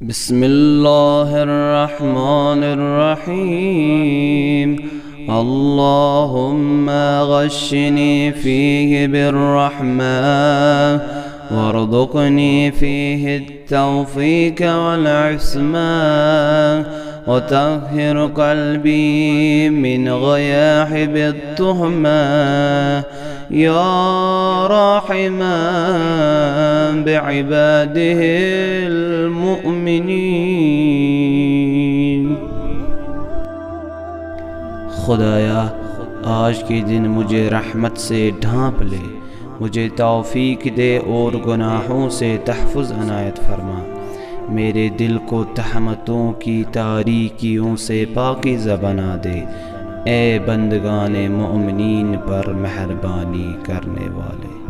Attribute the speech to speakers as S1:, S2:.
S1: बिस्मिल्लाहिर्रहमानिर्रहीम। अल्लाहुम्मा गश्शिनी फ़ीहि बिर्रहमा वरज़ुक़नी फ़ीहि तौफ़ीक़ वल इस्मा वतह्हिर क़ल्बी मिन ग़याहि बित्तुहमा या राहिमान बिइबादिहिल मुअमिनीन। खुदाया, आज के दिन मुझे रहमत से ढांप ले, मुझे तौफ़ीक दे और गुनाहों से तहफ़्फ़ुज़ अनायत फरमा। मेरे दिल को तहमतों की तारीकियों से पाकीज़ा बना दे। ए बंदगाने मोमिनीन पर मेहरबानी करने वाले।